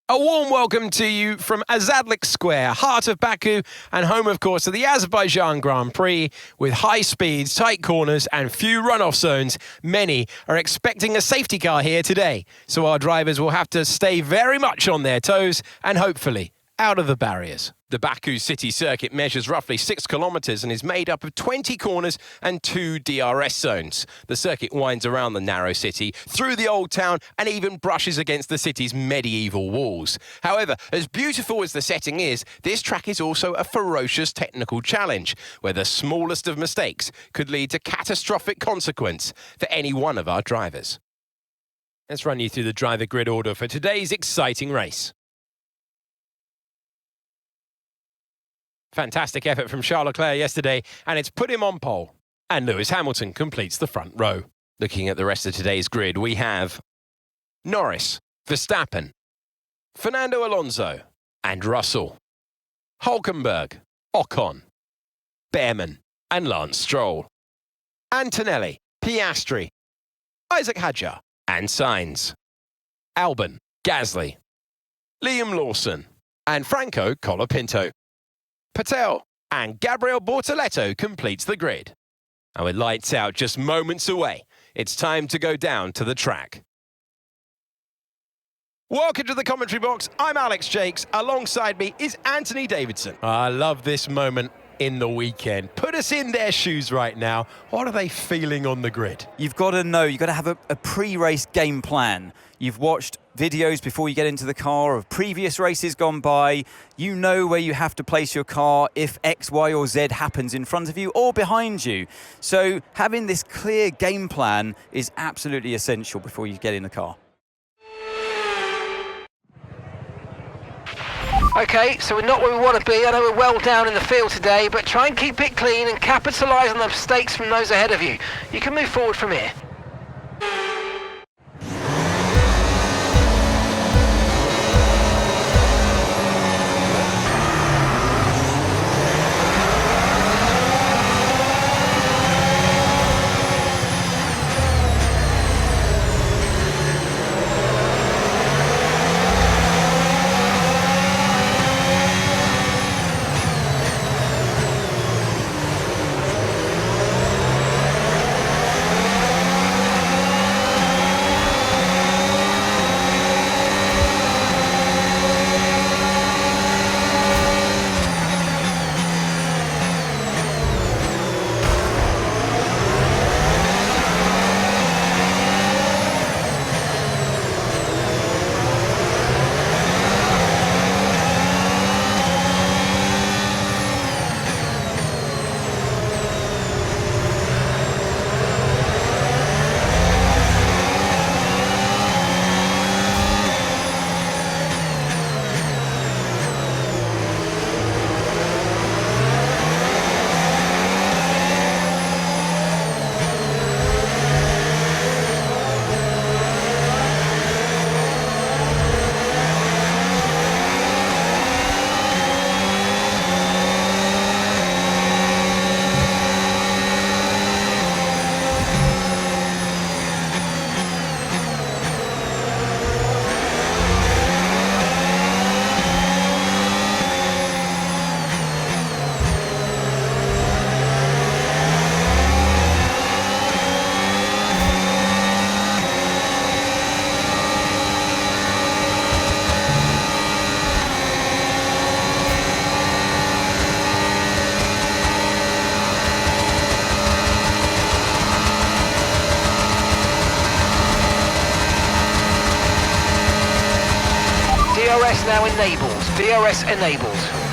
A warm welcome to you from Azadlik Square, heart of Baku and home, of course, of the Azerbaijan Grand Prix. With high speeds, tight corners and few runoff zones, many are expecting a safety car here today. So our drivers will have to stay very much on their toes and hopefully out of the barriers. The Baku city circuit measures roughly 6 kilometres and is made up of 20 corners and 2 DRS zones. The circuit winds around the narrow city, through the old town, and even brushes against the city's medieval walls. However, as beautiful as the setting is, this track is also a ferocious technical challenge, where the smallest of mistakes could lead to catastrophic consequence for any one of our drivers. Let's run you through the driver grid order for today's exciting race. Fantastic effort from Charles Leclerc yesterday, and it's put him on pole. And Lewis Hamilton completes the front row. Looking at the rest of today's grid, we have Norris, Verstappen, Fernando Alonso, and Russell, Hülkenberg, Ocon, Behrman, and Lance Stroll, Antonelli, Piastri, Isaac Hadjar, and Sainz, Albon, Gasly, Liam Lawson, and Franco Colapinto. Patel and Gabriel Bortoleto completes the grid. And with lights out just moments away, it's time to go down to the track. Welcome to the commentary box. I'm Alex Jakes. Alongside me is Anthony Davidson. I love this moment in the weekend. Put us in their shoes right now. What are they feeling on the grid? You've got to know, you've got to have a pre-race game plan. You've watched videos before you get into the car of previous races gone by. You know where you have to place your car if X, Y or Z happens in front of you or behind you. So having this clear game plan is absolutely essential before you get in the car. Okay, so we're not where we want to be. I know we're well down in the field today, but try and keep it clean and capitalise on the mistakes from those ahead of you. You can move forward from here. DRS now enables. DRS enables.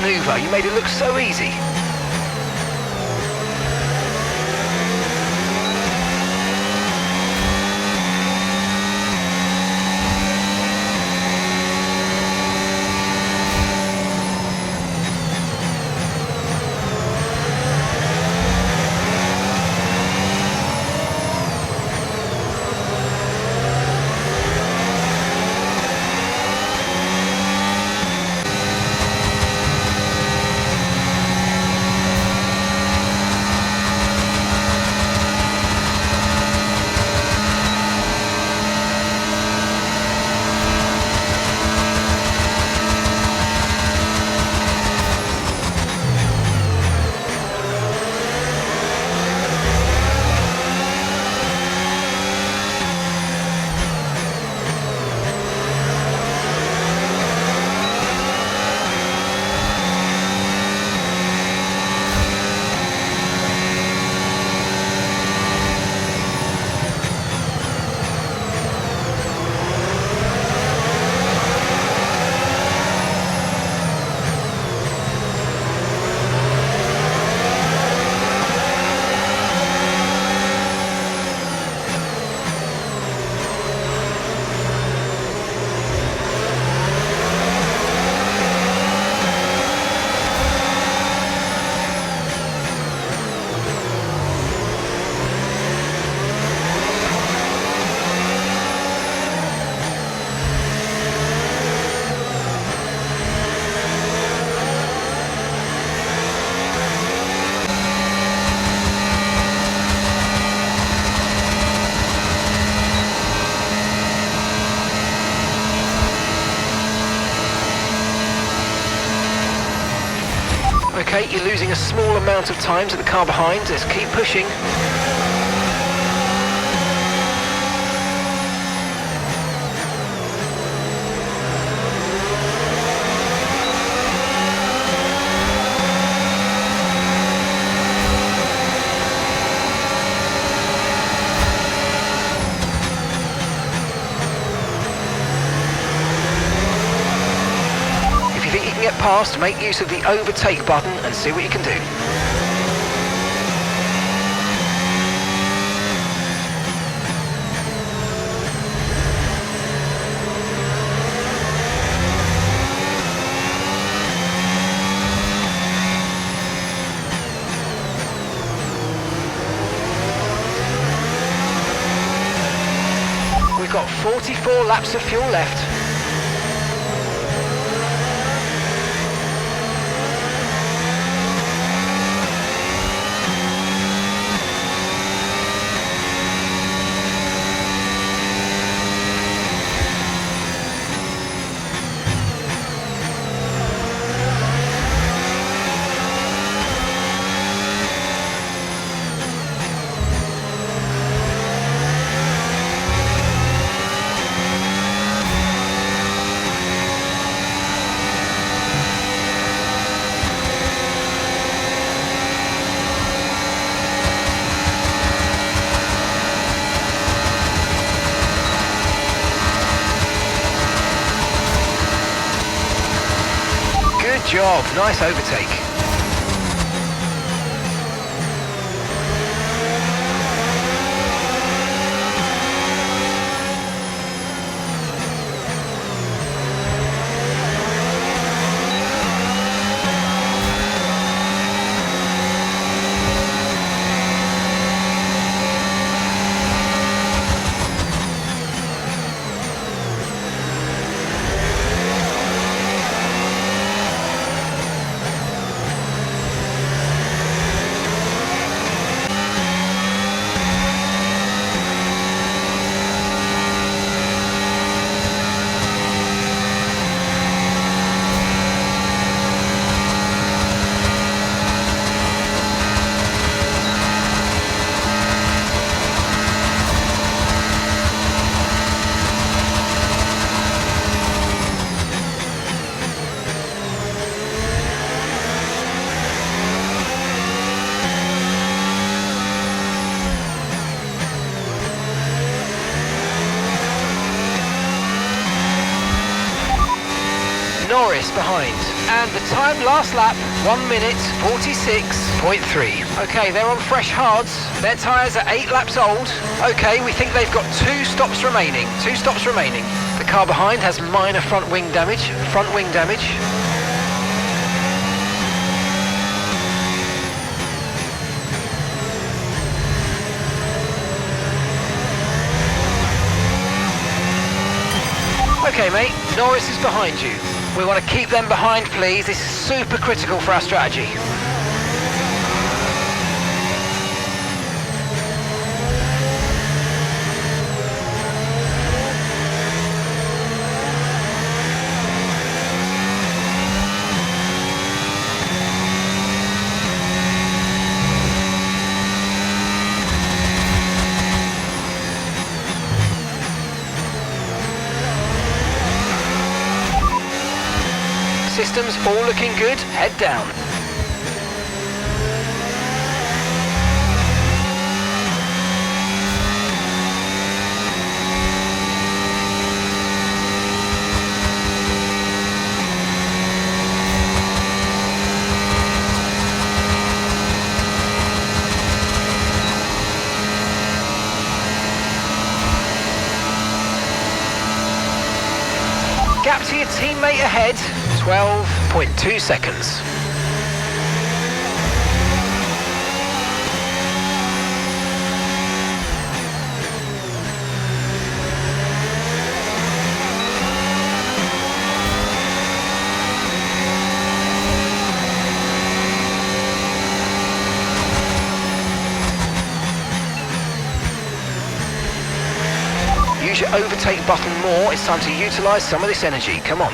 manoeuvre. You made it look so easy. Okay, you're losing a small amount of time to the car behind. Let's keep pushing. If you think you can get past, make use of the overtake button and see what you can do. We've got 44 laps of fuel left. Good job, nice overtake. Norris behind. And the time last lap, 1 minute 46.3. Okay, they're on fresh hards. Their tyres are 8 laps old. Okay, we think they've got 2 stops remaining. 2 stops remaining. The car behind has minor front wing damage. Front wing damage. Okay, mate, Norris is behind you. We want to keep them behind, please. This is super critical for our strategy. Systems all looking good, head down. Gap to your teammate ahead, 12.2 seconds. Use your overtake button more. It's time to utilise some of this energy. Come on.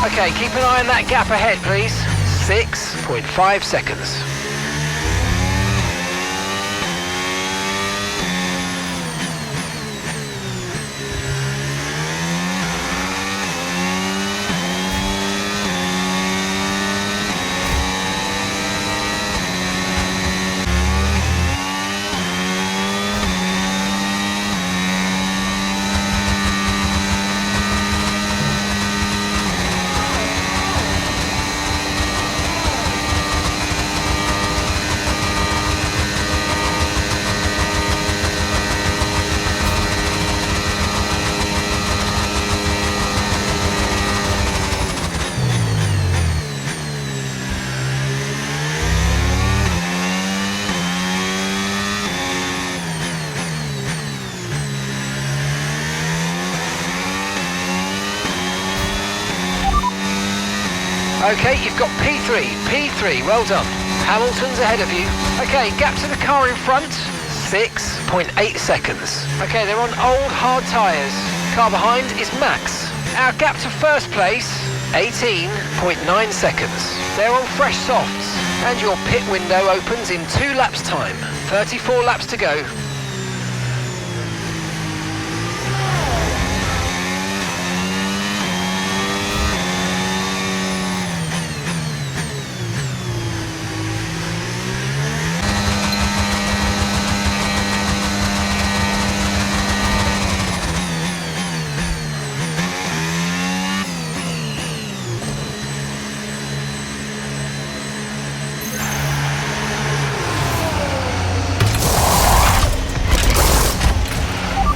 Okay, keep an eye on that gap ahead, please. 6.5 seconds. Okay, you've got P3, well done. Hamilton's ahead of you. Okay, gap to the car in front, 6.8 seconds. Okay, they're on old hard tyres. Car behind is Max. Our gap to first place, 18.9 seconds. They're on fresh softs, and your pit window opens in 2 laps time. 34 laps to go.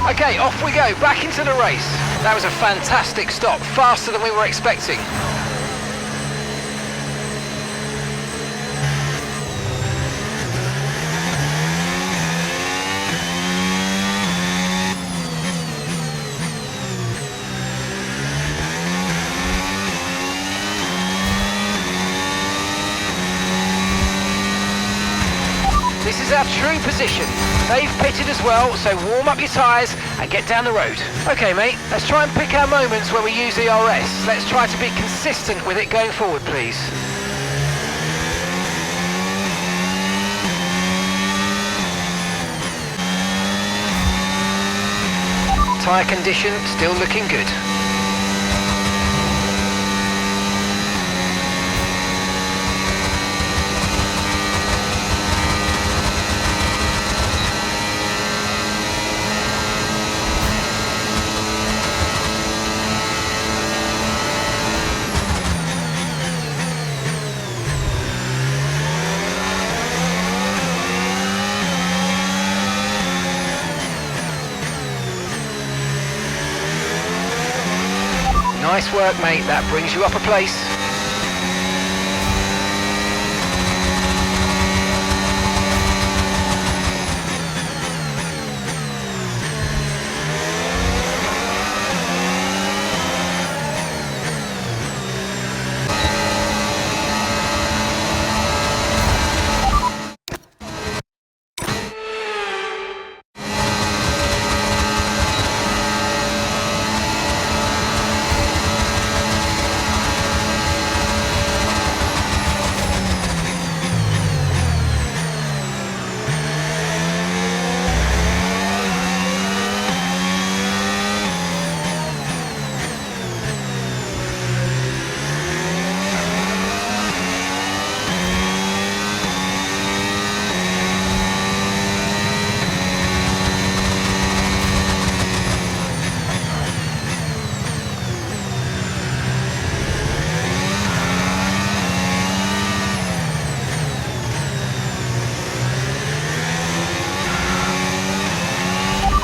Okay, off we go, back into the race. That was a fantastic stop, faster than we were expecting. our true position. They've pitted as well, so warm up your tyres and get down the road. Okay, mate, let's try and pick our moments where we use ERS. Let's try to be consistent with it going forward, please. Tyre condition still looking good. Nice work, mate. That brings you up a place.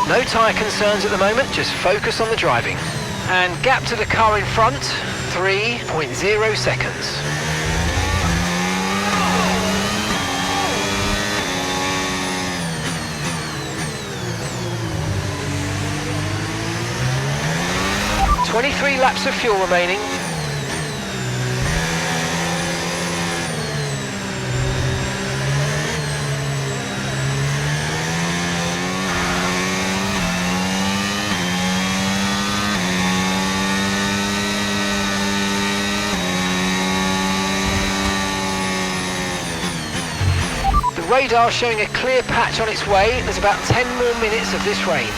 No tyre concerns at the moment, just focus on the driving. And gap to the car in front, 3.0 seconds. "23 laps of fuel remaining." Radar showing a clear patch on its way. There's about 10 more minutes of this rain.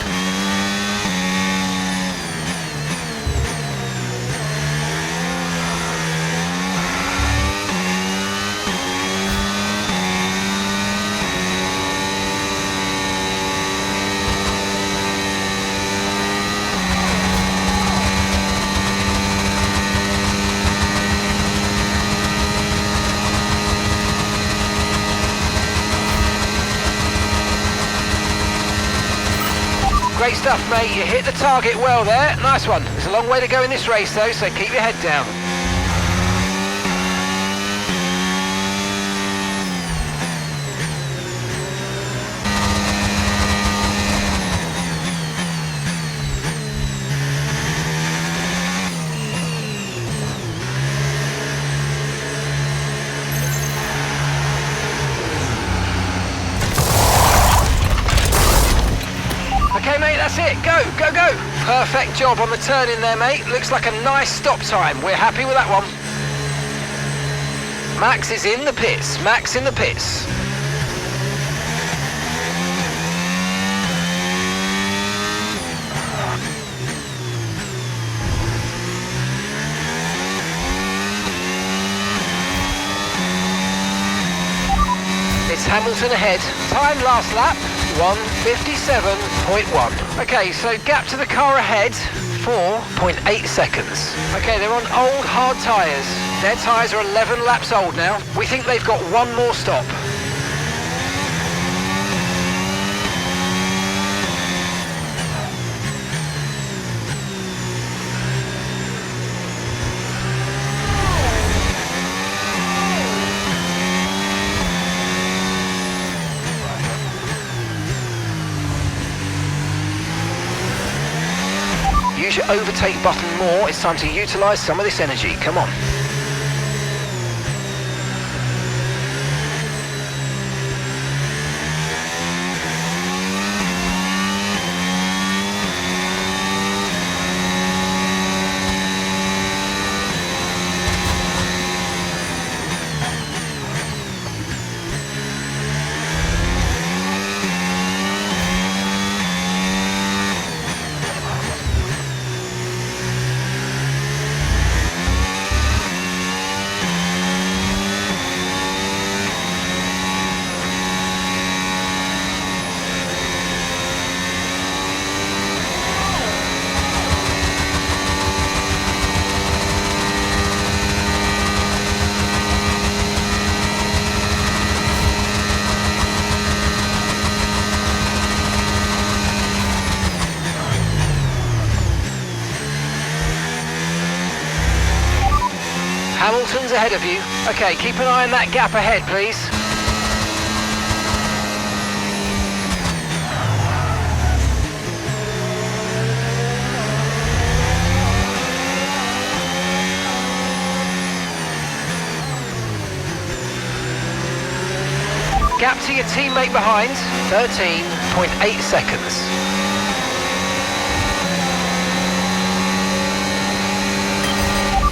Great stuff, mate. You hit the target well there. Nice one. There's a long way to go in this race, though, so keep your head down. Okay, mate, that's it. Go, go, go. Perfect job on the turn in there, mate. Looks like a nice stop time. We're happy with that one. Max is in the pits. Max in the pits. It's Hamilton ahead. Time last lap, 1:57.1. Okay, so gap to the car ahead, 4.8 seconds. Okay, they're on old hard tyres. Their tyres are 11 laps old now. We think they've got one more stop. Use your overtake button more. It's time to utilise some of this energy. Come on. Hamilton's ahead of you. Okay, keep an eye on that gap ahead, please. Gap to your teammate behind, 13.8 seconds.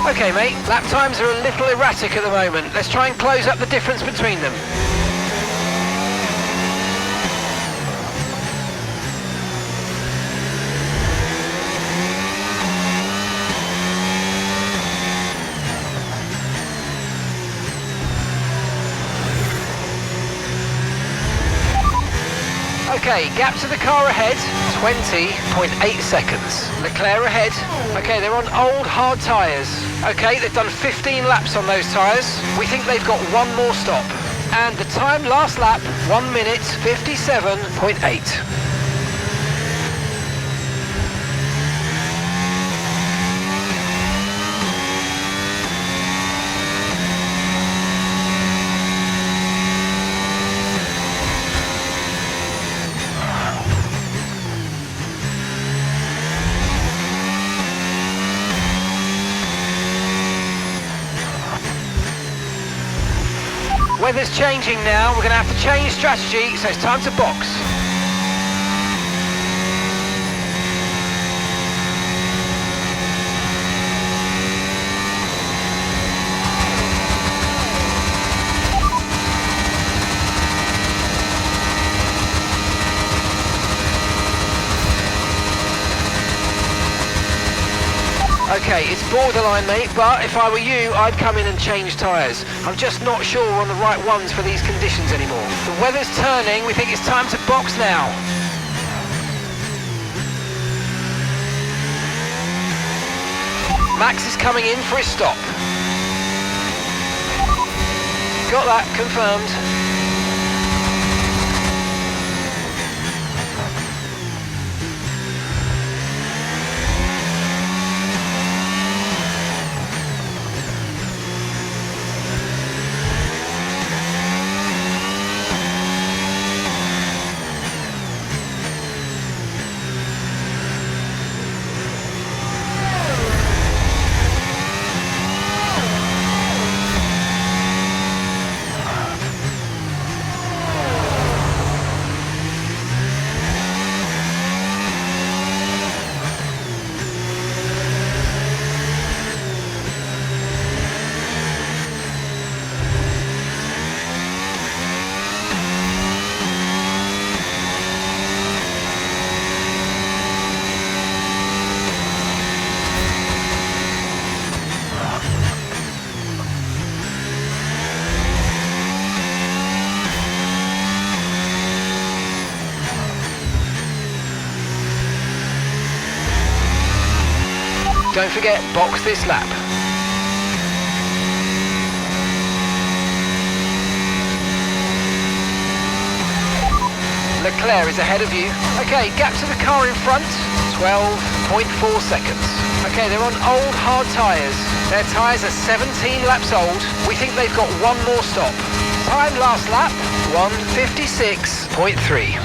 Okay, mate, lap times are a little erratic at the moment. Let's try and close up the difference between them. Okay, gap to the car ahead, 20.8 seconds. Leclerc ahead. Okay, they're on old hard tyres. Okay, they've done 15 laps on those tyres. We think they've got one more stop. And the time last lap, 1 minute 57.8. Weather's changing now, we're going to have to change strategy, so it's time to box. Okay, it's borderline, mate, but if I were you, I'd come in and change tyres. I'm just not sure we're on the right ones for these conditions anymore. The weather's turning, we think it's time to box now. Max is coming in for his stop. Got that, confirmed. Don't forget, box this lap. Leclerc is ahead of you. Okay, gap to the car in front, 12.4 seconds. Okay, they're on old hard tyres. Their tyres are 17 laps old. We think they've got one more stop. Time last lap, 1:56.3.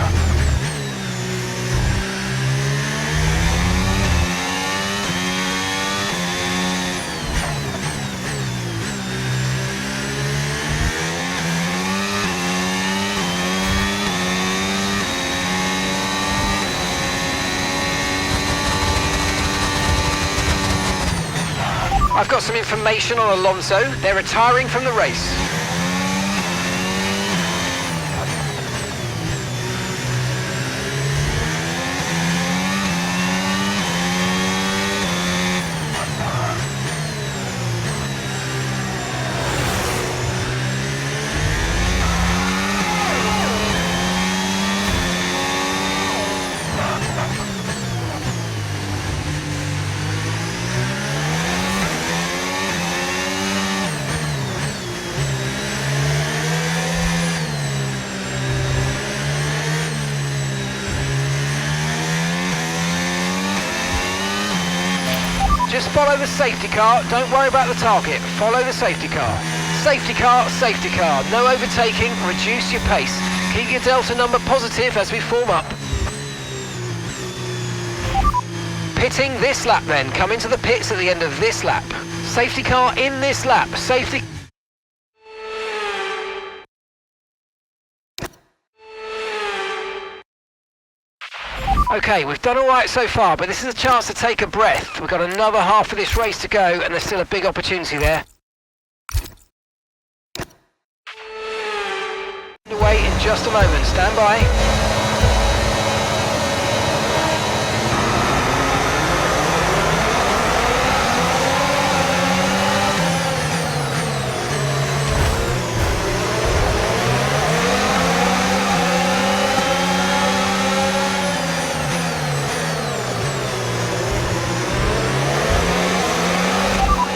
I've got some information on Alonso. They're retiring from the race. Just follow the safety car, don't worry about the target. Follow the safety car. Safety car, safety car. No overtaking, reduce your pace. Keep your delta number positive as we form up. Pitting this lap then. Come into the pits at the end of this lap. Safety car in this lap. Safety. Okay, we've done all right so far, but this is a chance to take a breath. We've got another half of this race to go, and there's still a big opportunity there. Away in just a moment. Stand by.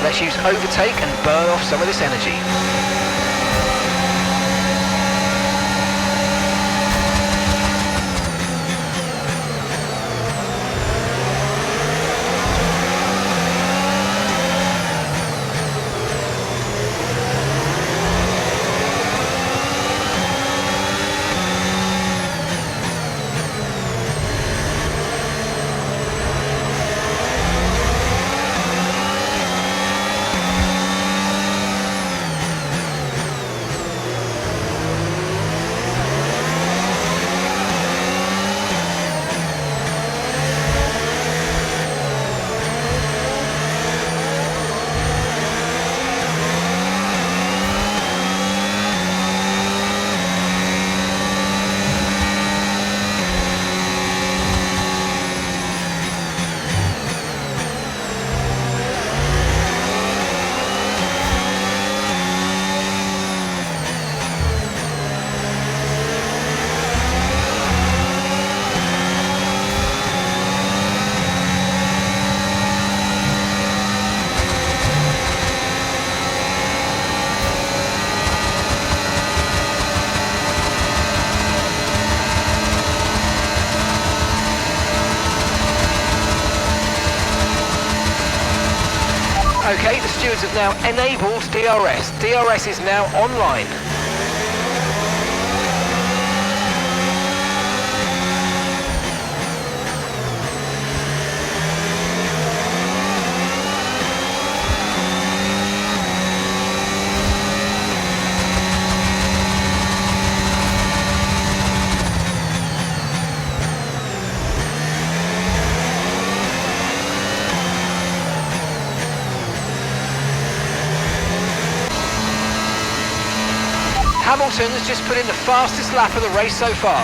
Let's use overtake and burn off some of this energy. Okay, the stewards have now enabled DRS. DRS is now online. Hamilton has just put in the fastest lap of the race so far.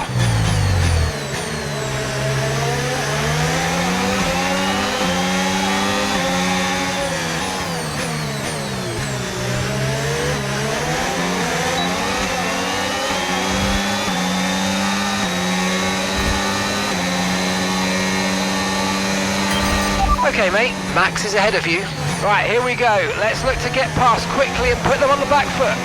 Okay mate, Max is ahead of you. Right, here we go. Let's look to get past quickly and put them on the back foot.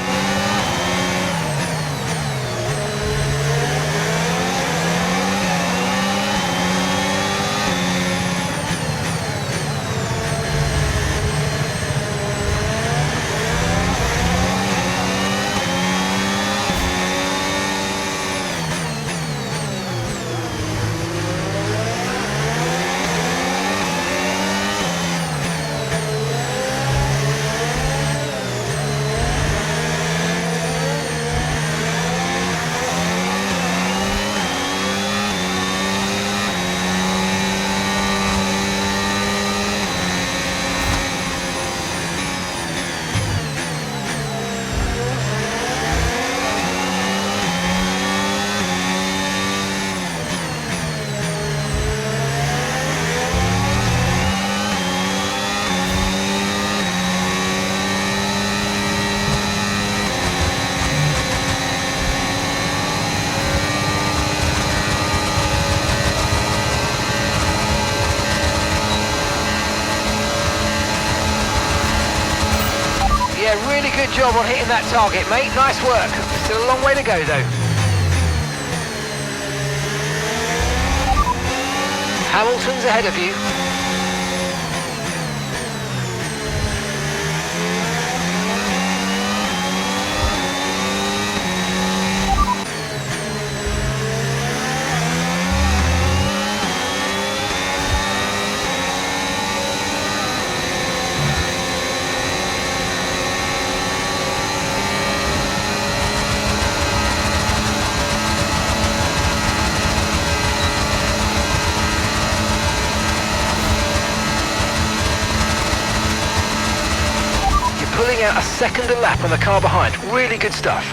Yeah, really good job on hitting that target, mate. Nice work. Still a long way to go, though. Hamilton's ahead of you. knocking out a second a lap on the car behind. Really good stuff.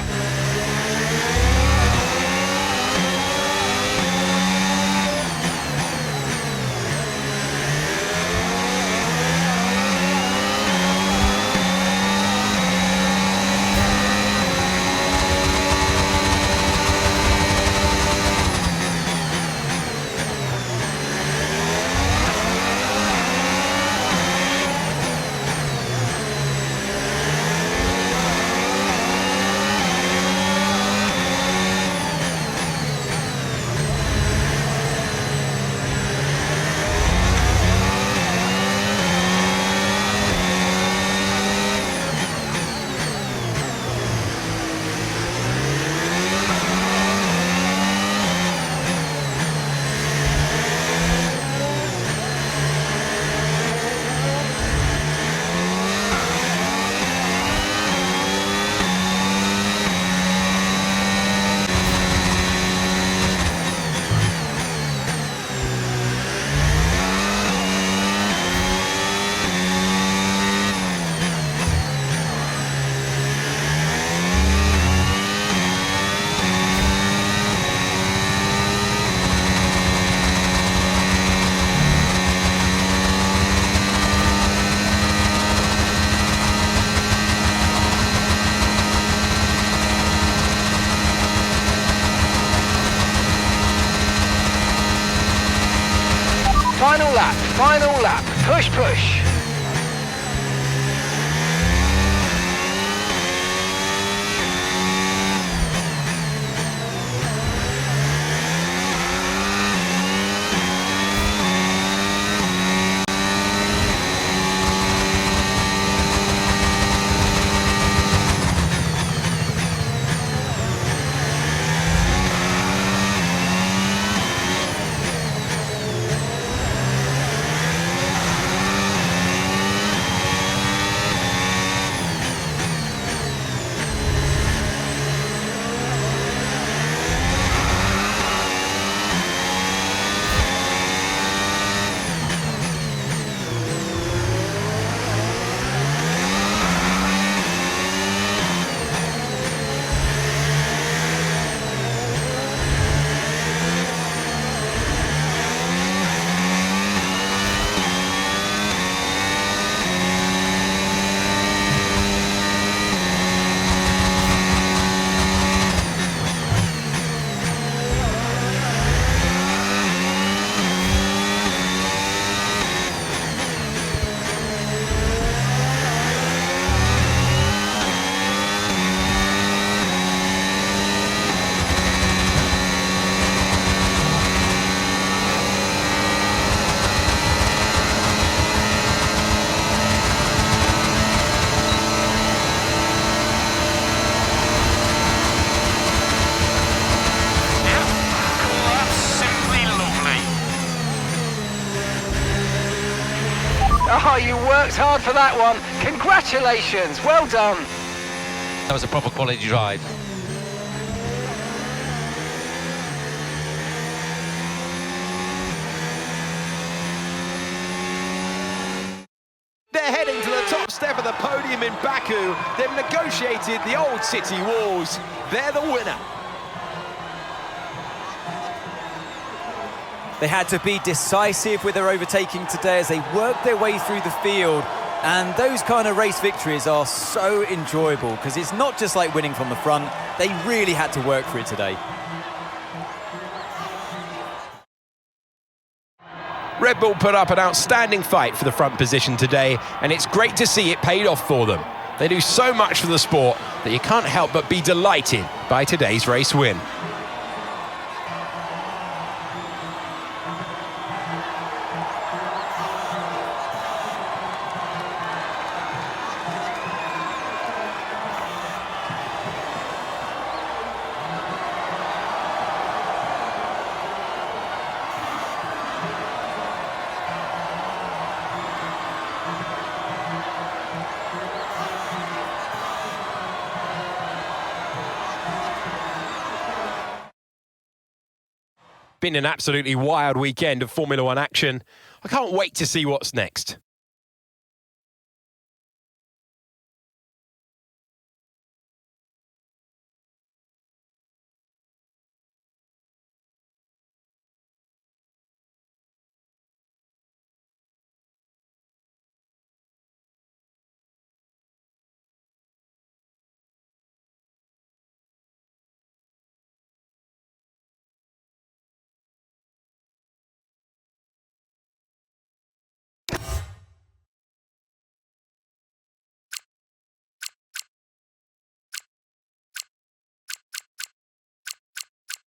Final lap, push, push. Oh, you worked hard for that one. Congratulations, well done. That was a proper quality drive. They're heading to the top step of the podium in Baku. They've negotiated the old city walls. They're the winner. They had to be decisive with their overtaking today as they worked their way through the field. And those kind of race victories are so enjoyable because it's not just like winning from the front. They really had to work for it today. Red Bull put up an outstanding fight for the front position today, and it's great to see it paid off for them. They do so much for the sport that you can't help but be delighted by today's race win. Been an absolutely wild weekend of Formula One action. I can't wait to see what's next.